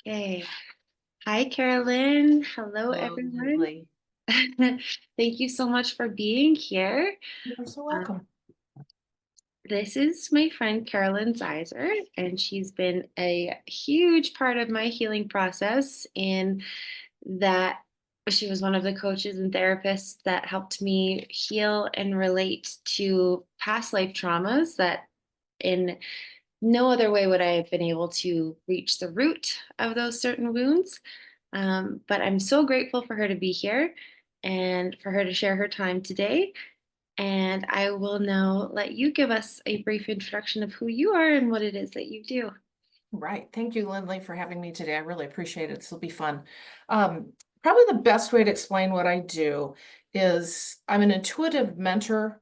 Okay. Hi, Carolyn. Hello, Hello, everyone. Lindley. Thank you so much for being here. You're so Um, welcome. this is my friend Carolyn Zaiser, and she's been a huge part of my healing process in that she was one of the coaches and therapists that helped me heal and relate to past life traumas that in no other way would I have been able to reach the root of those certain wounds. But I'm so grateful for her to be here and for her to share her time today. And I will now let you give us a brief introduction of who you are and what it is that you do. Right. Thank you, Lindley, for having me today. I really appreciate it. This will be fun. Probably the best way to explain what I do is I'm an intuitive mentor,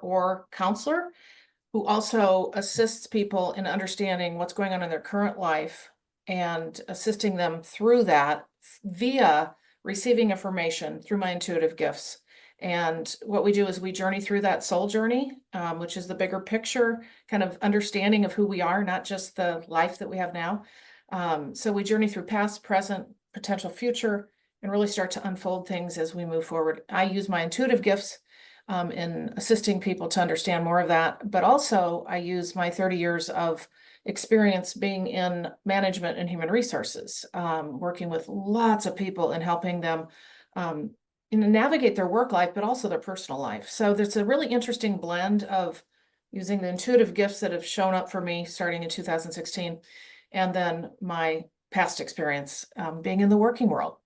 or counselor who also assists people in understanding what's going on in their current life and assisting them through that via receiving information through my intuitive gifts. And what we do is we journey through that soul journey, which is the bigger picture kind of understanding of who we are, not just the life that we have now. So we journey through past, present, potential future, and really start to unfold things as we move forward. I use my intuitive gifts in assisting people to understand more of that. But also, I use my 30 years of experience being in management and human resources, working with lots of people and helping them um, navigate their work life, but also their personal life. So there's a really interesting blend of using the intuitive gifts that have shown up for me starting in 2016, and then my past experience being in the working world.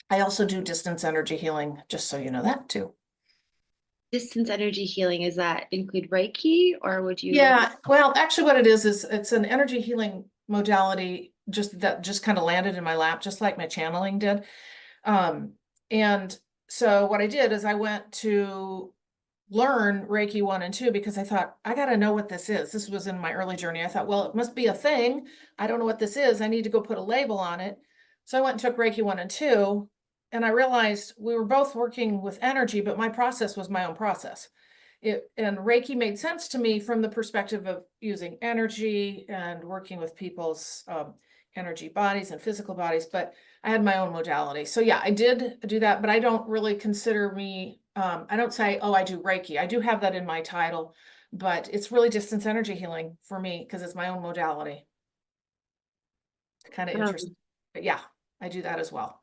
I also do distance energy healing, just so you know that too. Distance energy healing, does that include Reiki or would you? Yeah, well, actually what it is it's an energy healing modality just kind of landed in my lap, just like my channeling did. Um, and so what I did is I went to learn Reiki 1 and 2 because I thought, I got to know what this is. This was in my early journey. I thought, well, it must be a thing. I don't know what this is. I need to go put a label on it. So I went and took Reiki 1 and 2, and I realized we were both working with energy, but my process was my own process. And Reiki made sense to me from the perspective of using energy and working with people's energy bodies and physical bodies, but I had my own modality. So yeah, I did do that, but I don't really consider me, I don't say, oh, I do Reiki. I do have that in my title, but it's really distance energy healing for me because it's my own modality. Kind of interesting. Um, But yeah, I do that as well.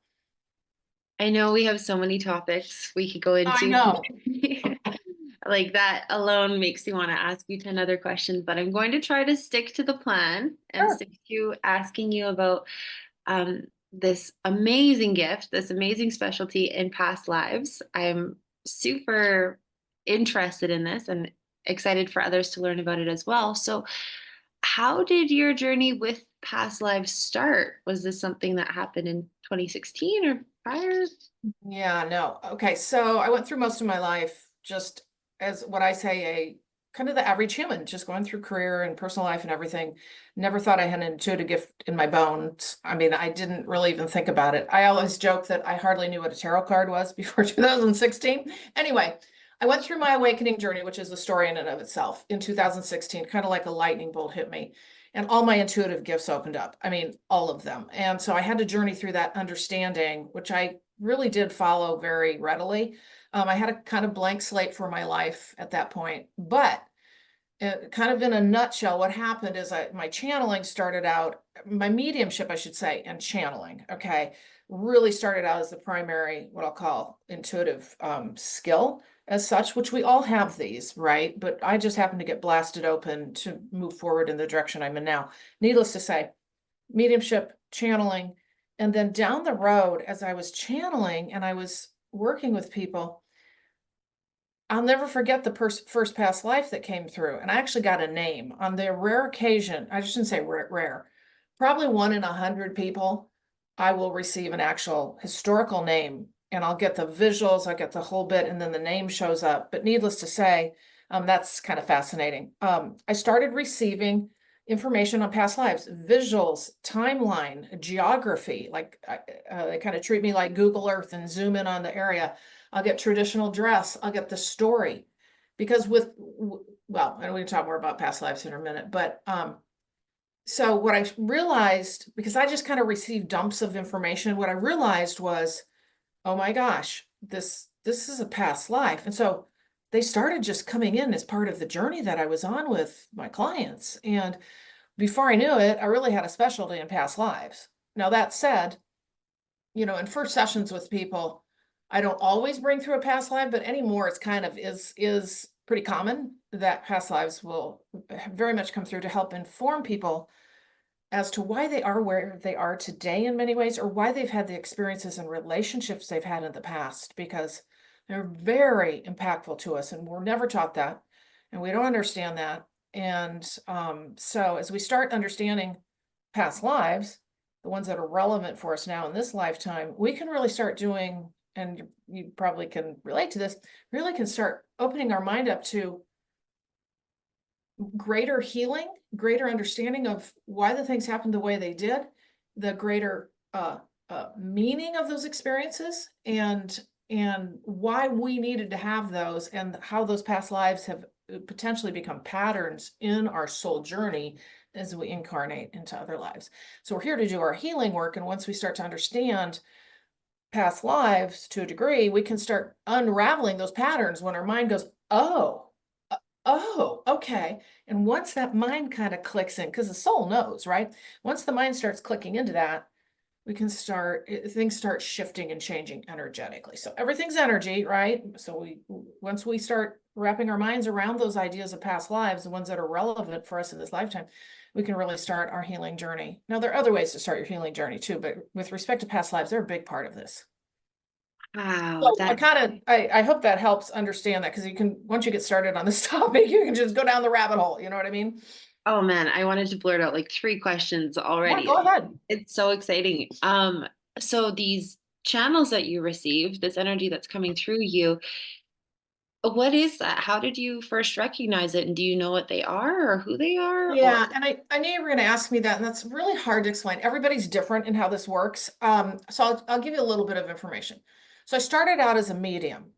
I know we have so many topics we could go I into. know. Like that alone makes you want to ask you 10 other questions, but I'm going to try to stick to the plan and Sure. stick to asking you about this amazing gift, this amazing specialty in past lives. I'm super interested in this and excited for others to learn about it as well. So, how did your journey with past lives start? Was this something that happened in 2016 or prior? Yeah, no. Okay, so I went through most of my life just as what I say, a kind of the average human, just going through career and personal life and everything. Never thought I had an intuitive gift in my bones. I mean, I didn't really even think about it. I always joke that I hardly knew what a tarot card was before 2016. Anyway, I went through my awakening journey, which is a story in and of itself, in 2016, kind of like a lightning bolt hit me. And all my intuitive gifts opened up. I mean, all of them. And so I had to journey through that understanding, which I really did follow very readily. I had a kind of blank slate for my life at that point, but kind of in a nutshell, what happened is my channeling started out, my mediumship, I should say, and channeling, okay, really started out as the primary, what I'll call intuitive skill as such, which we all have these, right? But I just happened to get blasted open to move forward in the direction I'm in now. Needless to say, mediumship, channeling, and then down the road, as I was channeling and I was working with people, I'll never forget the first past life that came through. And I actually got a name on the rare occasion. I shouldn't say rare, probably 1 in 100 people. I will receive an actual historical name and I'll get the visuals, I'll get the whole bit, and then the name shows up. But needless to say, that's kind of fascinating. I started receiving information on past lives, visuals, timeline, geography. Like they kind of treat me like Google Earth and zoom in on the area. I'll get traditional dress. I'll get the story. Because well, and we can talk more about past lives in a minute, but So what I realized, because I just kind of received dumps of information, what I realized was, oh my gosh, this is a past life. And so they started just coming in as part of the journey that I was on with my clients. And before I knew it, I really had a specialty in past lives. Now that said, in first sessions with people, I don't always bring through a past life, but anymore it's kind of is pretty common that past lives will very much come through to help inform people as to why they are where they are today in many ways, or why they've had the experiences and relationships they've had in the past, because they're very impactful to us and we're never taught that and we don't understand that. And so as we start understanding past lives, the ones that are relevant for us now in this lifetime, we can really start doing, and you probably can relate to this, really can start opening our mind up to greater healing, greater understanding of why the things happened the way they did, the greater meaning of those experiences, and why we needed to have those, and how those past lives have potentially become patterns in our soul journey as we incarnate into other lives. So we're here to do our healing work, and once we start to understand past lives to a degree, we can start unraveling those patterns when our mind goes, oh, okay. And once that mind kind of clicks in, because the soul knows, right? Once the mind starts clicking into that, we can start, things start shifting and changing energetically. So everything's energy, right? So once we start wrapping our minds around those ideas of past lives, the ones that are relevant for us in this lifetime, we can really start our healing journey. Now, there are other ways to start your healing journey too, but with respect to past lives, they're a big part of this. Wow, So I hope that helps understand that, because you can, once you get started on this topic, you can just go down the rabbit hole. You know what I mean? oh man, I wanted to blurt out like three questions Yeah, already. go ahead. It's so exciting. So these channels that you receive, this energy that's coming through you, what is that? How did you first recognize it? And do you know what they are or who they are? Or Yeah, and I knew you were going to ask me that, and that's really hard to explain. Everybody's different in how this works. So I'll give you a little bit of information. So I started out as a medium.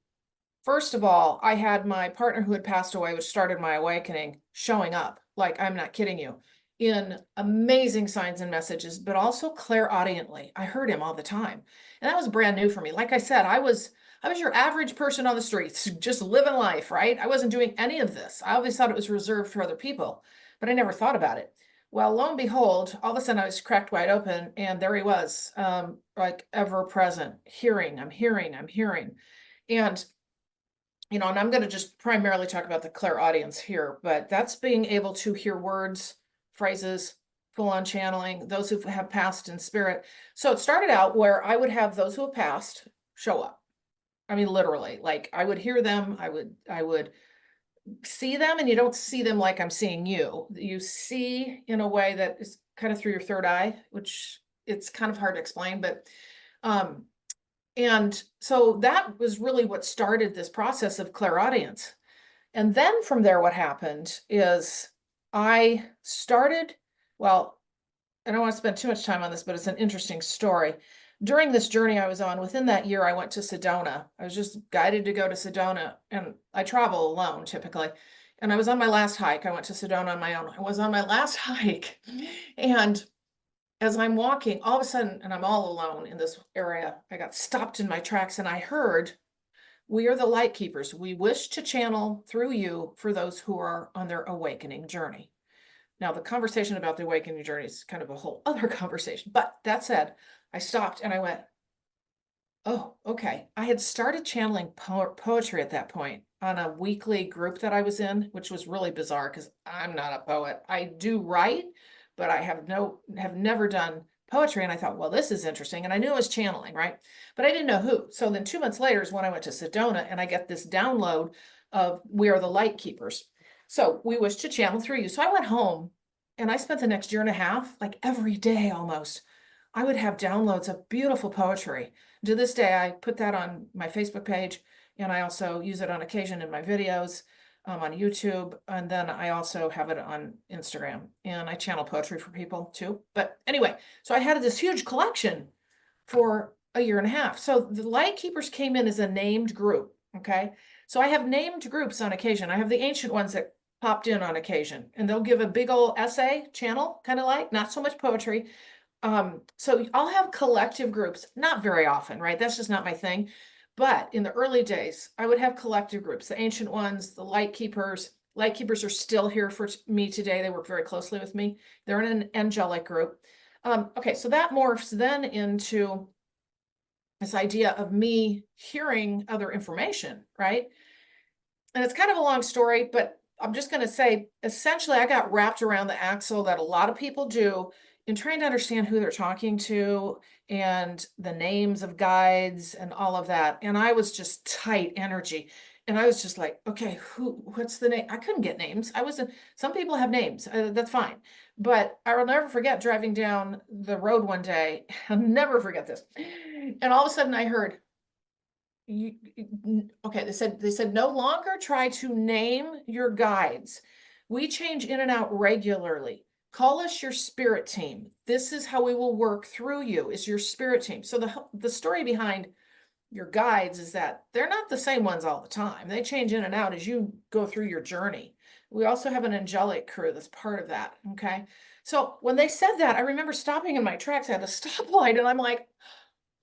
First of all, I had my partner who had passed away, which started my awakening, showing up, like, I'm not kidding you, in amazing signs and messages, but also clairaudiently. I heard him all the time. And that was brand new for me. Like I said, I was your average person on the streets, just living life, right? I wasn't doing any of this. I always thought it was reserved for other people, but I never thought about it. Well, lo and behold, all of a sudden I was cracked wide open, and there he was, like ever present, hearing, I'm hearing, I'm hearing. And and I'm going to just primarily talk about the clairaudience here, but that's being able to hear words, phrases, full on channeling, those who have passed in spirit. So it started out where I would have those who have passed show up. I mean, literally, like I would hear them, I would see them, and you don't see them like I'm seeing you. You see in a way that is kind of through your third eye, which it's kind of hard to explain, but um and so that was really what started this process of clairaudience. And then from there, what happened is I started, well, I don't want to spend too much time on this, but it's an interesting story. During this journey I was on, within that year, I went to Sedona. I was just guided to go to Sedona, and I travel alone typically. And I was on my last hike. I went to Sedona on my own. I was on my last hike. And as I'm walking, all of a sudden, and I'm all alone in this area, I got stopped in my tracks and I heard, "We are the light keepers. We wish to channel through you for those who are on their awakening journey." Now, the conversation about the awakening journey is kind of a whole other conversation. But that said, I stopped and I went, oh, okay. I had started channeling poetry at that point on a weekly group that I was in, which was really bizarre because I'm not a poet. I do write, but I have never done poetry. And I thought, well, this is interesting. And I knew it was channeling, right? But I didn't know who. So then 2 months later is when I went to Sedona and I get this download of "We are the light keepers. So we wish to channel through you." So I went home and I spent the next year and a half, like every day almost, I would have downloads of beautiful poetry. To this day, I put that on my Facebook page, and I also use it on occasion in my videos on YouTube, and then I also have it on Instagram, and I channel poetry for people too. But anyway, so I had this huge collection for a year and a half. So the Light Keepers came in as a named group, okay? So I have named groups on occasion. I have the ancient ones that popped in on occasion, and they'll give a big old essay channel, kind of like, not so much poetry. So I'll have collective groups, not very often, right? That's just not my thing. But in the early days, I would have collective groups, the ancient ones, the light keepers. Light keepers are still here for me today. They work very closely with me. They're in an angelic group. Okay, so that morphs then into this idea of me hearing other information, right? And it's kind of a long story, but I'm just going to say, essentially, I got wrapped around the axle that a lot of people do in trying to understand who they're talking to and the names of guides and all of that. And I was just tight energy. And I was just like, okay, what's the name? I couldn't get names. Some people have names. That's fine. But I will never forget driving down the road one day. I'll never forget this. And all of a sudden I heard, okay, they said no longer try to name your guides. We change in and out regularly. Call us your spirit team. This is how we will work through you, is your spirit team. So the story behind your guides is that they're not the same ones all the time. They change in and out as you go through your journey. We also have an angelic crew that's part of that. Okay. So when they said that, I remember stopping in my tracks at a stoplight, and I'm like,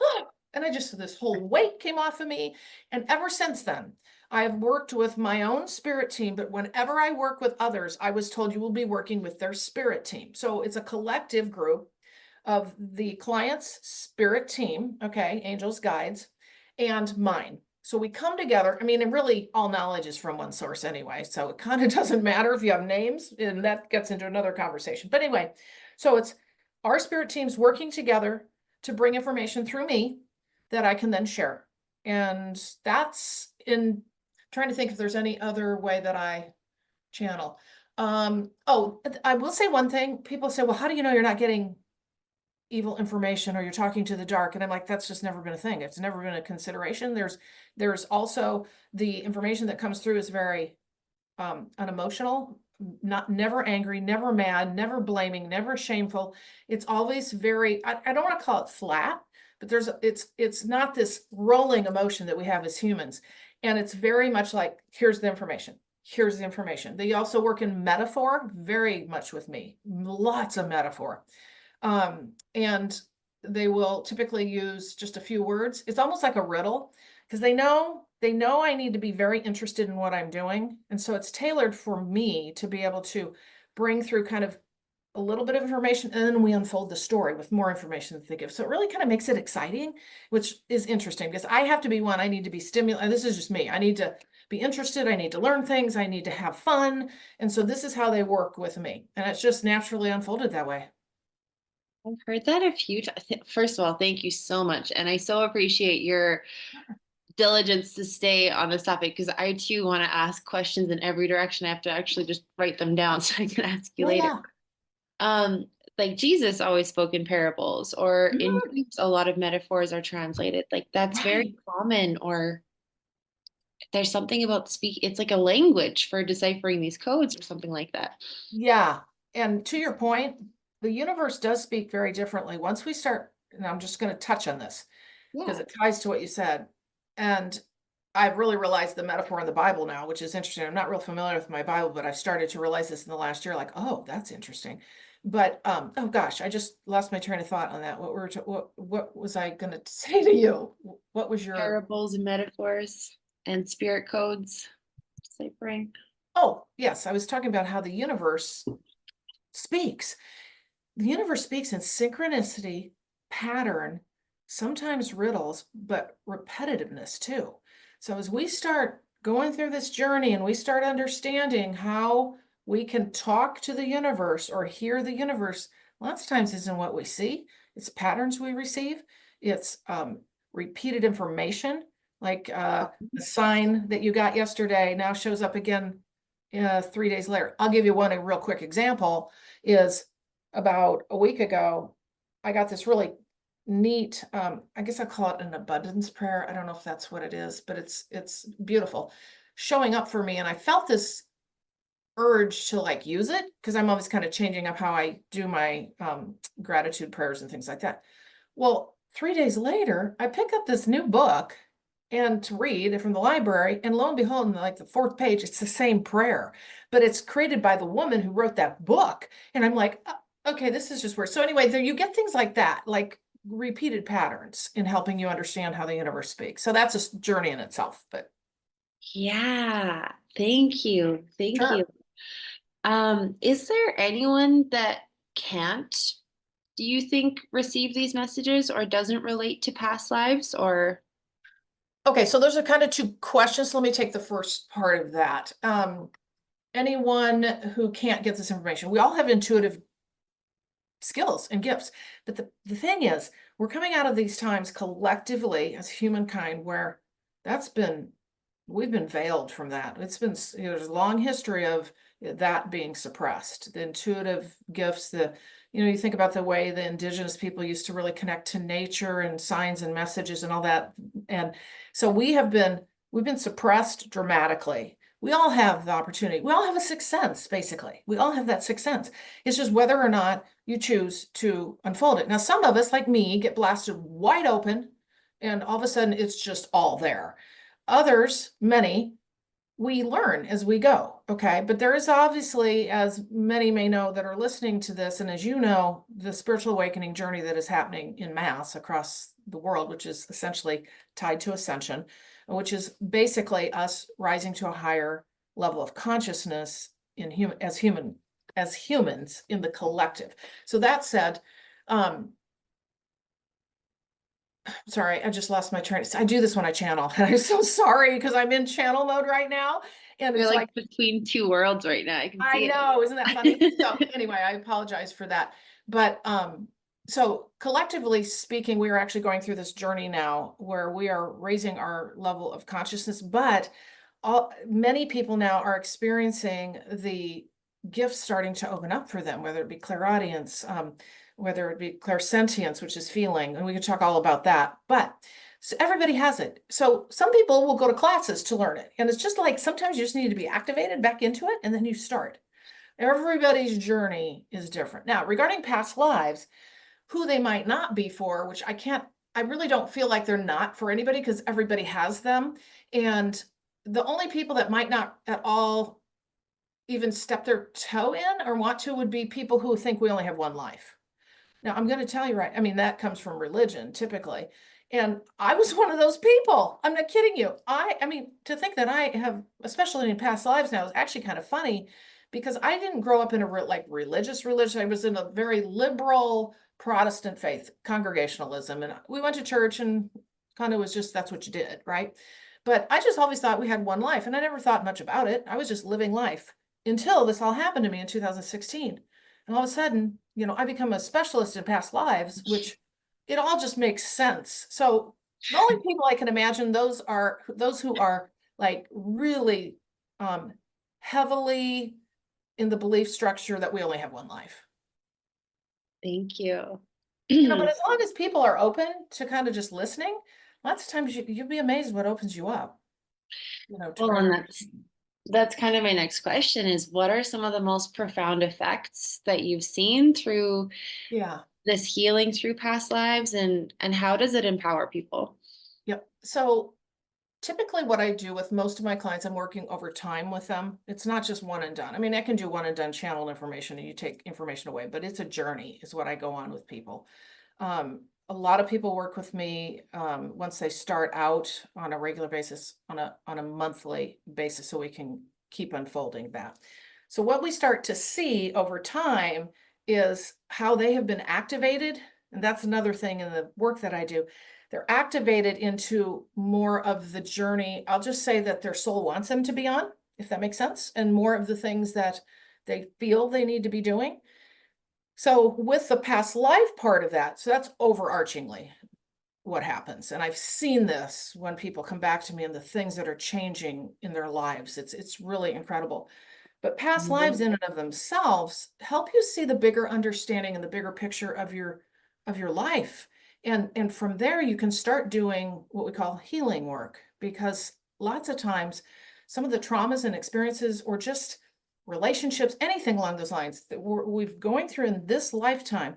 oh, and this whole weight came off of me. And ever since then, I've worked with my own spirit team, but whenever I work with others, I was told you will be working with their spirit team. So it's a collective group of the client's spirit team, okay, angels, guides, and mine. So we come together. I mean, and really all knowledge is from one source anyway. So it kind of doesn't matter if you have names, and that gets into another conversation. But anyway, so it's our spirit teams working together to bring information through me that I can then share. And that's in trying to think if there's any other way that I channel. Oh, I will say one thing. People say, well, how do you know you're not getting evil information or you're talking to the dark? And I'm like, that's just never been a thing. It's never been a consideration. There's also the information that comes through is very unemotional, never angry, never mad, never blaming, never shameful. It's always very, I don't want to call it flat, but it's not this rolling emotion that we have as humans. And it's very much like, here's the information. Here's the information. They also work in metaphor very much with me, lots of metaphor. And they will typically use just a few words. It's almost like a riddle, because they know I need to be very interested in what I'm doing. And so it's tailored for me to be able to bring through kind of a little bit of information, and then we unfold the story with more information that they give. So it really kind of makes it exciting, which is interesting, because I have to be one, I need to be stimulated. This is just me. I need to be interested. I need to learn things. I need to have fun. And so this is how they work with me. And it's just naturally unfolded that way. I've heard that a few times. First of all, thank you so much. And I so appreciate your diligence to stay on this topic, because I too want to ask questions in every direction. I have to actually just write them down so I can ask you Oh, later. yeah. Like Jesus always spoke in parables, or in Mhm. dreams, a lot of metaphors are translated. Like that's very Right. common, or there's something about it's like a language for deciphering these codes or something like that. Yeah. And to your point, the universe does speak very differently. Once we start, and I'm just going to touch on this because Yeah. it ties to what you said. And I've really realized the metaphor in the Bible now, which is interesting. I'm not real familiar with my Bible, but I've started to realize this in the last year, like, oh, that's interesting. But oh gosh, I just lost my train of thought on that. What was I going to say to you? What was your Parables and metaphors and spirit codes, deciphering. Oh, yes, I was talking about how the universe speaks. The universe speaks in synchronicity, pattern, sometimes riddles, but repetitiveness too. So as we start going through this journey and we start understanding how we can talk to the universe or hear the universe, lots of times isn't what we see. It's patterns we receive. It's repeated information, like the sign that you got yesterday now shows up again 3 days later. I'll give you a real quick example is about a week ago, I got this really neat, I guess I call it an abundance prayer. I don't know if that's what it is, but it's beautiful showing up for me. And I felt this urge to like use it because I'm always kind of changing up how I do my gratitude prayers and things like that. Well, 3 days later, I pick up this new book and to read from the library. And lo and behold, in like the fourth page, it's the same prayer, but it's created by the woman who wrote that book. And I'm like, okay, this is just weird. So anyway, there you get things like that, like repeated patterns in helping you understand how the universe speaks. So that's a journey in itself, but Yeah, thank you. Thank you. sure. Is there anyone that can't, do you think, receive these messages or doesn't relate to past lives or? Okay, so those are kind of two questions. Let me take the first part of that. Anyone who can't get this information, we all have intuitive skills and gifts. But the thing is, we're coming out of these times collectively as humankind where that's been, we've been veiled from that. It's been, there's a long history of that being suppressed. The intuitive gifts, you think about the way the indigenous people used to really connect to nature and signs and messages and all that. And so we've been suppressed dramatically. We all have the opportunity. We all have a sixth sense, basically. We all have that sixth sense. It's just whether or not you choose to unfold it. Now, some of us, like me, get blasted wide open, and all of a sudden it's just all there. Others, many, we learn as we go, okay? But there is obviously, as many may know that are listening to this, and as you know, the spiritual awakening journey that is happening in mass across the world, which is essentially tied to ascension, which is basically us rising to a higher level of consciousness as humans in the collective. So that said, sorry, I just lost my train. I do this when I channel, and I'm so sorry because I'm in channel mode right now. And You're it's like like, between two worlds right now. I can I see know, isn't that funny? So it. anyway, I apologize for that. But so collectively speaking, we are actually going through this journey now where we are raising our level of consciousness, but many people now are experiencing the gifts starting to open up for them, whether it be clairaudience, whether it be clairsentience, which is feeling, and we can talk all about that. But so everybody has it. So some people will go to classes to learn it. And it's just like sometimes you just need to be activated back into it and then you start. Everybody's journey is different. Now, regarding past lives, who they might not be for, which I really don't feel like they're not for anybody because everybody has them. And the only people that might not at all even step their toe in or want to would be people who think we only have one life. Now, I'm going to tell you right. I mean, that comes from religion typically. And I was one of those people. I'm not kidding you. I mean, to think that I have, especially in past lives now, is actually kind of funny because I didn't grow up in a religious religion. I was in a very liberal Protestant faith, congregationalism. And we went to church and kind of was just, that's what you did, right? But I just always thought we had one life and I never thought much about it. I was just living life until this all happened to me in 2016. And all of a sudden, I become a specialist in past lives, which it all just makes sense. So the only people I can imagine those who are like really heavily in the belief structure that we only have one life. Thank you. But as long as people are open to kind of just listening, lots of times you'll be amazed what opens you up, to Well, and greater. that's kind of my next question is what are some of the most profound effects that you've seen through Yeah. this healing through past lives and how does it empower people? Yep. So typically what I do with most of my clients, I'm working over time with them. It's not just one and done. I mean, I can do one and done channel information and you take information away, but it's a journey is what I go on with people. A lot of people work with me once they start out on a regular basis, on a monthly basis, so we can keep unfolding that. So what we start to see over time is how they have been activated, and that's another thing in the work that I do. They're activated into more of the journey. I'll just say that their soul wants them to be on, if that makes sense, and more of the things that they feel they need to be doing. So with the past life part of that, so that's overarchingly what happens. And I've seen this when people come back to me and the things that are changing in their lives. It's really incredible. But past lives in and of themselves help you see the bigger understanding and the bigger picture of your life. And from there you can start doing what we call healing work, because lots of times some of the traumas and experiences or just relationships, anything along those lines that we've going through in this lifetime,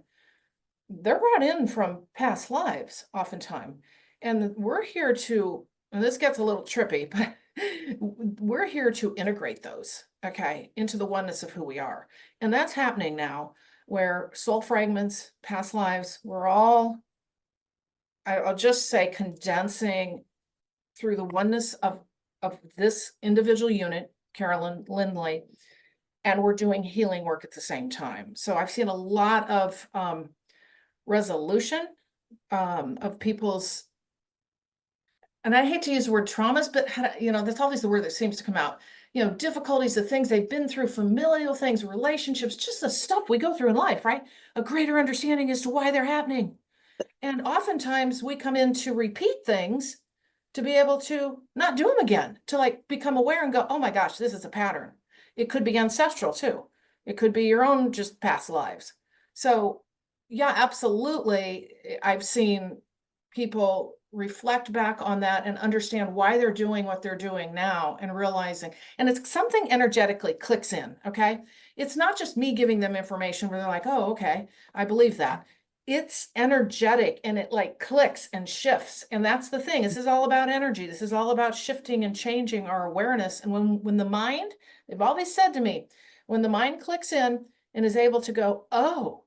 they're brought in from past lives oftentimes. And we're here to and this gets a little trippy, but we're here to integrate those, okay, into the oneness of who we are. And that's happening now, where soul fragments, past lives, we're all, I'll just say, condensing through the oneness of this individual unit, Carolyn Lindley, and we're doing healing work at the same time. So I've seen a lot of resolution of people's, and I hate to use the word traumas, but that's always the word that seems to come out. Difficulties, the things they've been through, familial things, relationships, just the stuff we go through in life, right? A greater understanding as to why they're happening. And oftentimes we come in to repeat things to be able to not do them again, to like become aware and go, oh my gosh, this is a pattern. It could be ancestral too. It could be your own just past lives. So yeah, absolutely. I've seen people reflect back on that and understand why they're doing what they're doing now and realizing, and it's something energetically clicks in, okay? It's not just me giving them information where they're like, oh, okay, I believe that. It's energetic and it like clicks and shifts. And that's the thing. This is all about energy. This is all about shifting and changing our awareness. And when the mind, they've always said to me, when the mind clicks in and is able to go, oh,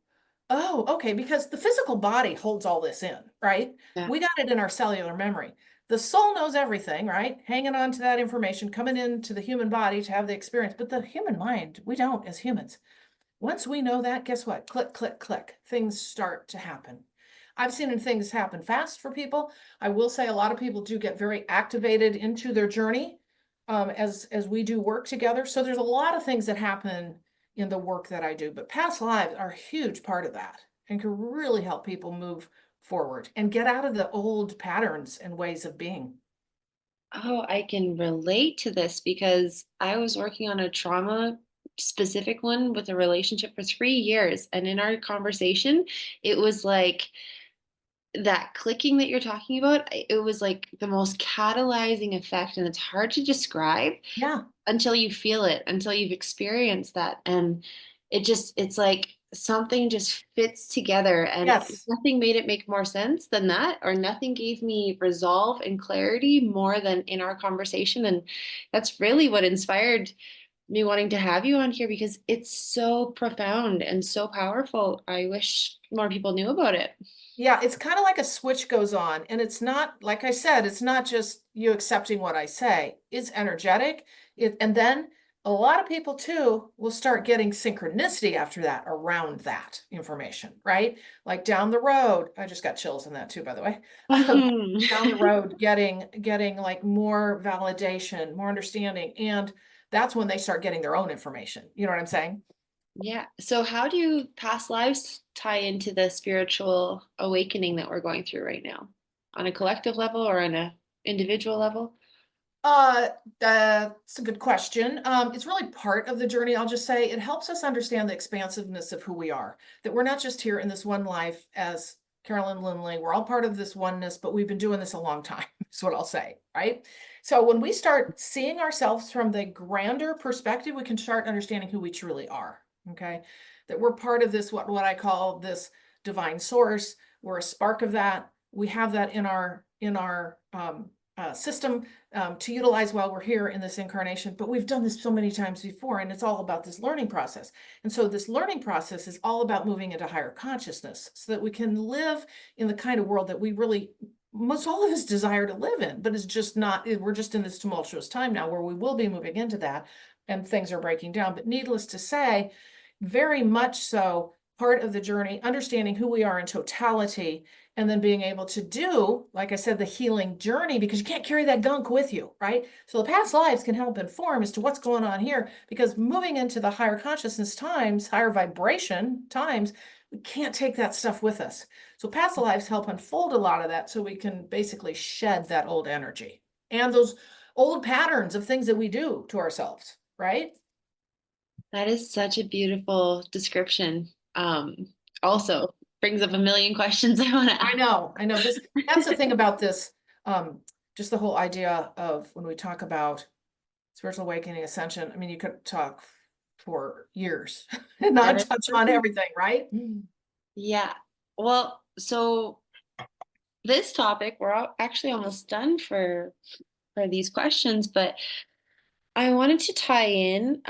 okay, because the physical body holds all this in, right? Yeah. We got it in our cellular memory. The soul knows everything, right? Hanging on to that information, coming into the human body to have the experience. But the human mind, we don't as humans. Once we know that, guess what? Click, click, click. Things start to happen. I've seen things happen fast for people. I will say a lot of people do get very activated into their journey as we do work together. So there's a lot of things that happen in the work that I do, but past lives are a huge part of that and can really help people move forward and get out of the old patterns and ways of being. Oh, I can relate to this because I was working on a trauma specific one with a relationship for 3 years. And in our conversation, it was like that clicking that you're talking about, it was like the most catalyzing effect. And it's hard to describe Yeah. until you feel it, until you've experienced that. And it's like something just fits together. And Yes. nothing made it make more sense than that, or nothing gave me resolve and clarity more than in our conversation. And that's really what inspired me wanting to have you on here because it's so profound and so powerful. I wish more people knew about it. Yeah, it's kind of like a switch goes on. And it's not, like I said, it's not just you accepting what I say. It's energetic. And then a lot of people too will start getting synchronicity after that around that information, right? Like down the road, I just got chills in that too, by the way. Mhm. Down the road, getting like more validation, more understanding. And that's when they start getting their own information. You know what I'm saying? Yeah. So how do past lives tie into the spiritual awakening that we're going through right now? On a collective level or on a individual level? Uh, that's a good question. It's really part of the journey. I'll just say it helps us understand the expansiveness of who we are, that we're not just here in this one life as Carolyn Lindley. We're all part of this oneness, but we've been doing this a long time, is what I'll say, right? So when we start seeing ourselves from the grander perspective, we can start understanding who we truly are, okay? That we're part of this, what I call this divine source. We're a spark of that. We have that in our system to utilize while we're here in this incarnation. But we've done this so many times before, and it's all about this learning process. And so this learning process is all about moving into higher consciousness so that we can live in the kind of world that we really, most all of us desire to live in, but it's just not, we're just in this tumultuous time now where we will be moving into that and things are breaking down. But needless to say, very much so part of the journey, understanding who we are in totality, and then being able to do, like I said, the healing journey, because you can't carry that gunk with you, right? So the past lives can help inform as to what's going on here, because moving into the higher consciousness times, higher vibration times, we can't take that stuff with us. So past lives help unfold a lot of that so we can basically shed that old energy and those old patterns of things that we do to ourselves, right? That is such a beautiful description. Also brings up a million questions I want to I know this, that's the thing about this, um, just the whole idea of when we talk about spiritual awakening, ascension, I mean, you could talk for years and not touch on ask. everything, right? Yeah. Well, so this topic, actually almost done for these questions, but I wanted to tie in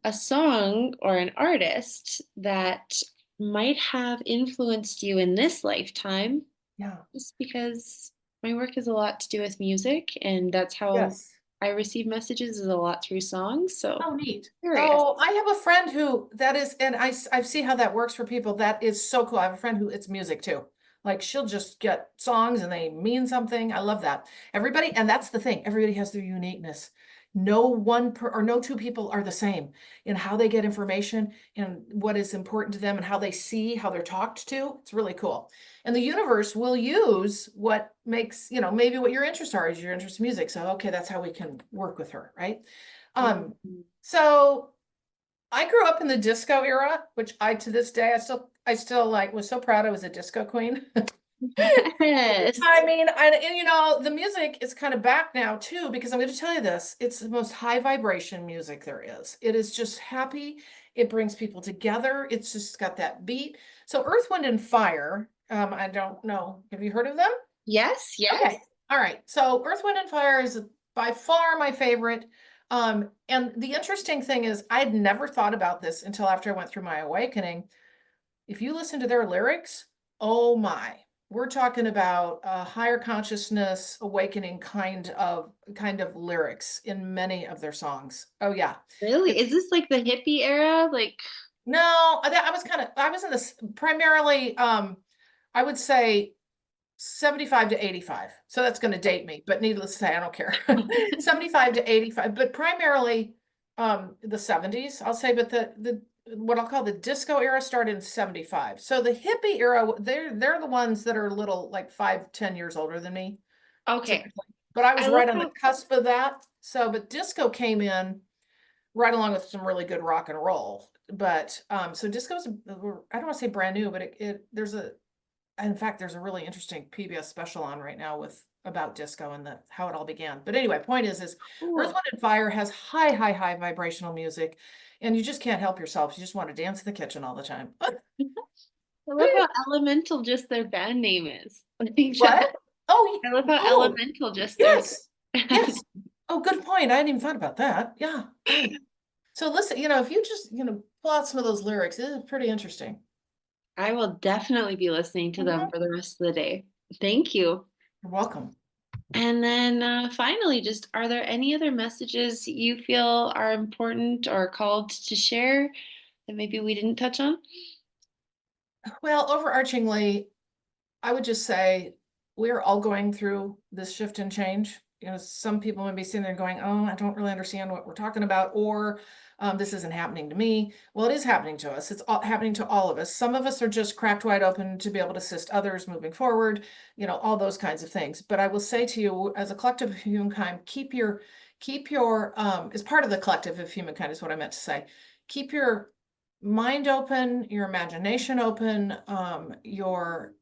a song or an artist that might have influenced you in this lifetime, Yeah. just because my work is a lot to do with music, and that's how Yes. I receive messages is a lot through songs. So Oh, neat. curious. So I have a friend who that is, and I see how that works for people. That is so cool. I have a friend who it's music too. Like she'll just get songs and they mean something. I love that. Everybody, and that's the thing. Everybody has their uniqueness. No one or no two people are the same in how they get information and what is important to them and how they see how they're talked to. It's really cool. And the universe will use what makes, maybe what your interests are is your interest in music. So okay, that's how we can work with her, right? Um, Mhm. so I grew up in the disco era, which I to this day I still like was so proud I was a disco queen. Yes. I mean, and the music is kind of back now too, because I'm going to tell you this, it's the most high vibration music there is. It is just happy. It brings people together. It's just got that beat. So Earth, Wind, and Fire, I don't know. Have you heard of them? Yes, Okay. yes. All right. So Earth, Wind, and Fire is by far my favorite. And the interesting thing is I had never thought about this until after I went through my awakening. If you listen to their lyrics, oh my, we're talking about a higher consciousness awakening kind of lyrics in many of their songs. Oh yeah. Really? It's Is this like the hippie era? Like, no, I was in this primarily I would say 75 to 85. So that's going to date me, but needless to say, I don't care. 75 to 85, but primarily the 70s, I'll say, but the what I'll call the disco era started in 75. So the hippie era, they're the ones that are a little like 5, 10 years older than me, okay. typically. But I was I love right on the how cusp of that. So, but disco came in right along with some really good rock and roll. But so disco's I don't want to say brand new, but it there's a in fact, there's a really interesting PBS special on right now with about disco and how it all began. But anyway, point is Earth, cool. Wind, and Fire has high, high, high vibrational music, and you just can't help yourself. You just want to dance in the kitchen all the time. I love how elemental just their band name is. What? Oh, I love how oh, elemental just their yes, yes. Oh, good point. I hadn't even thought about that. Yeah, right. So listen, if you just, pull out some of those lyrics, it is pretty interesting. I will definitely be listening to them Mhm. for the rest of the day. Thank you. You're welcome. And then finally, just are there any other messages you feel are important or called to share that maybe we didn't touch on? Well, overarchingly, I would just say we're all going through this shift and change. Some people may be sitting there going, "Oh, I don't really understand what we're talking about," or "This isn't happening to me." Well, it is happening to us. It's all happening to all of us. Some of us are just cracked wide open to be able to assist others moving forward. All those kinds of things. But I will say to you, as a collective of humankind, keep your as part of the collective of humankind is what I meant to say. Keep your mind open, your imagination open, your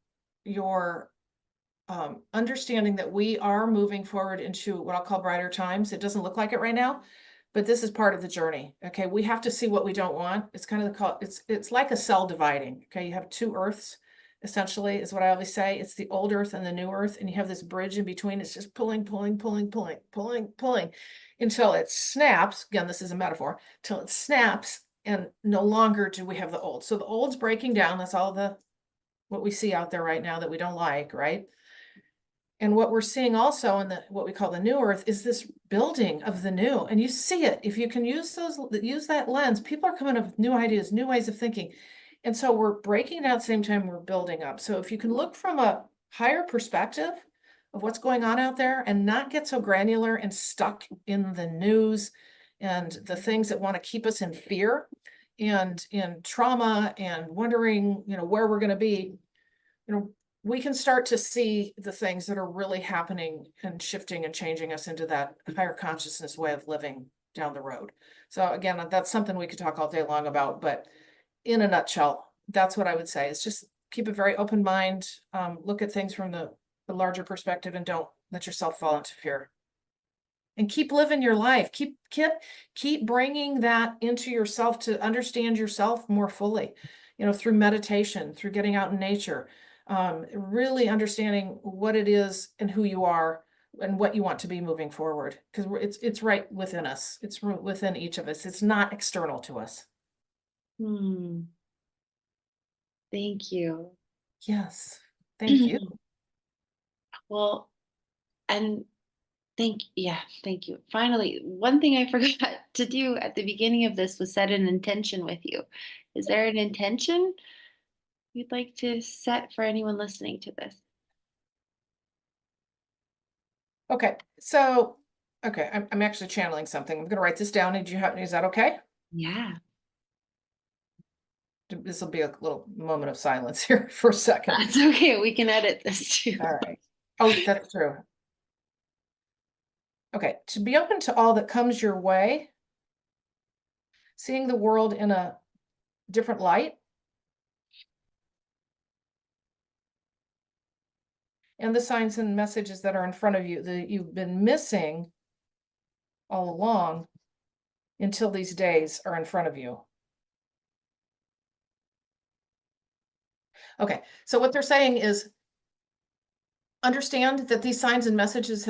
understanding that we are moving forward into what I'll call brighter times. It doesn't look like it right now, but this is part of the journey. Okay, we have to see what we don't want. It's kind of the call. It's like a cell dividing. Okay, you have two Earths. Essentially, is what I always say. It's the old Earth and the new Earth, and you have this bridge in between. It's just pulling, pulling, pulling, pulling, pulling, pulling, until it snaps. Again, this is a metaphor. Till it snaps, and no longer do we have the old. So the old's breaking down. That's all the what we see out there right now that we don't like, right? And what we're seeing also in what we call the new earth is this building of the new. And you see it. If you can use that lens, people are coming up with new ideas, new ways of thinking. And so we're breaking down at the same time we're building up. So if you can look from a higher perspective of what's going on out there and not get so granular and stuck in the news and the things that want to keep us in fear and in trauma and wondering, where we're going to be, we can start to see the things that are really happening and shifting and changing us into that higher consciousness way of living down the road. So again, that's something we could talk all day long about, but in a nutshell, that's what I would say is just keep a very open mind, look at things from the larger perspective and don't let yourself fall into fear. And keep living your life. Keep bringing that into yourself to understand yourself more fully, through meditation, through getting out in nature, Really understanding what it is and who you are and what you want to be moving forward. Because it's right within us. It's within each of us. It's not external to us. Hmm. Thank you. Yes. Thank you. Well, and thank you. Finally, one thing I forgot to do at the beginning of this was set an intention with you. Is there an intention you'd like to set for anyone listening to this? Okay. So, okay, I'm actually channeling something. I'm going to write this down. Is that okay? Yeah, This will be a little moment of silence here for a second. that's okay. We can edit this too. All right. Oh, that's true. Okay. To be open to all that comes your way, seeing the world in a different light, and the signs and messages that are in front of you that you've been missing all along until these days are in front of you. Okay. So what they're saying is understand that these signs and messages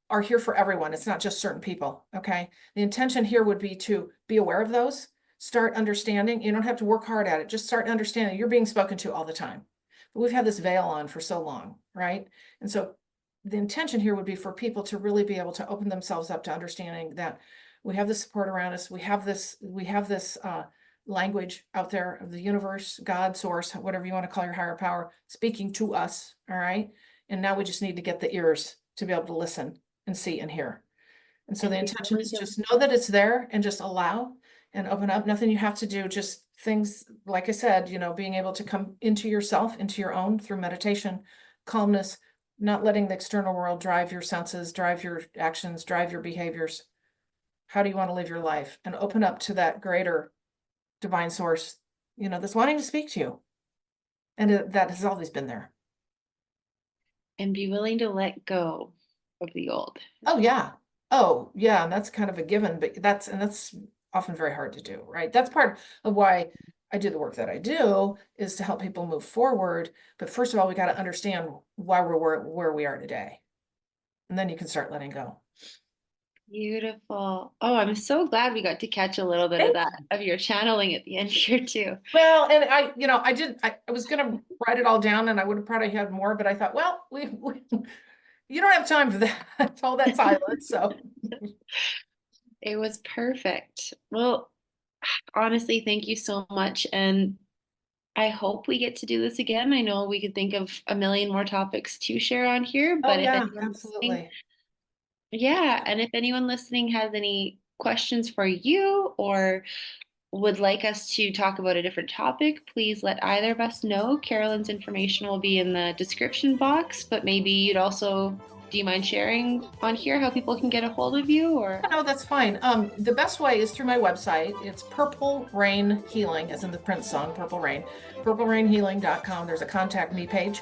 are here for everyone. It's not just certain people. Okay. The intention here would be to be aware of those, start understanding. You don't have to work hard at it. Just start understanding you're being spoken to all the time. But we've had this veil on for so long, right? And so the intention here would be for people to really be able to open themselves up to understanding that we have the support around us. We have this language out there of the universe, God, source, whatever you want to call your higher power, speaking to us. All right. And now we just need to get the ears to be able to listen and see and hear. And so And the be intention willing is to, just know that it's there and just allow and open up. Nothing you have to do, just things, like I said, being able to come into yourself, into your own through meditation, calmness, not letting the external world drive your senses, drive your actions, drive your behaviors. How do you want to live your life? And open up to that greater divine source, that's wanting to speak to you. And that has always been there. and be willing to let go of the old. Oh, yeah. Oh, yeah, and that's kind of a given, but that's often very hard to do, right? That's part of why I do the work that I do, is to help people move forward. But first of all, we got to understand why we're where we are today. And then you can start letting go. Beautiful. Oh, I'm so glad we got to catch a little bit of Thank that, you. of your channeling at the end here too. Well, and I was gonna write it all down and I would have probably had more, but I thought, well, you don't have time for that, all that silence. So It was perfect. Well, honestly, thank you so much. And I hope we get to do this again. I know we could think of a million more topics to share on here, oh but if yeah, anyone listening, absolutely. yeah, and if anyone listening has any questions for you or would like us to talk about a different topic, please let either of us know. Carolyn's information will be in the description box, but maybe you'd also, do you mind sharing on here how people can get a hold of you or? No, that's fine. The best way is through my website. It's Purple Rain Healing, as in the Prince song, Purple Rain, purplerainhealing.com. There's a contact me page.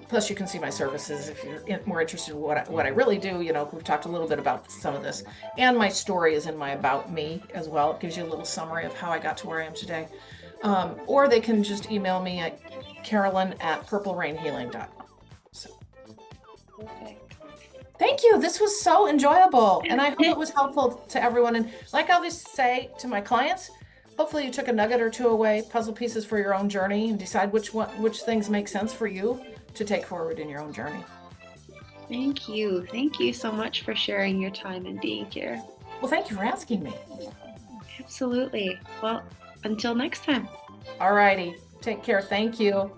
Plus you can see my services if you're more interested in what I really do. We've talked a little bit about some of this, and my story is in my About Me as well. It gives you a little summary of how I got to where I am today. Or they can just email me at carolyn@purplerainhealing.com. So. Perfect. Thank you. This was so enjoyable. And I hope it was helpful to everyone. And like I always say to my clients, hopefully you took a nugget or two away, puzzle pieces for your own journey, and decide which things make sense for you to take forward in your own journey. Thank you. Thank you so much for sharing your time and being here. Well, thank you for asking me. Absolutely. Well, until next time. All righty. Take care. Thank you.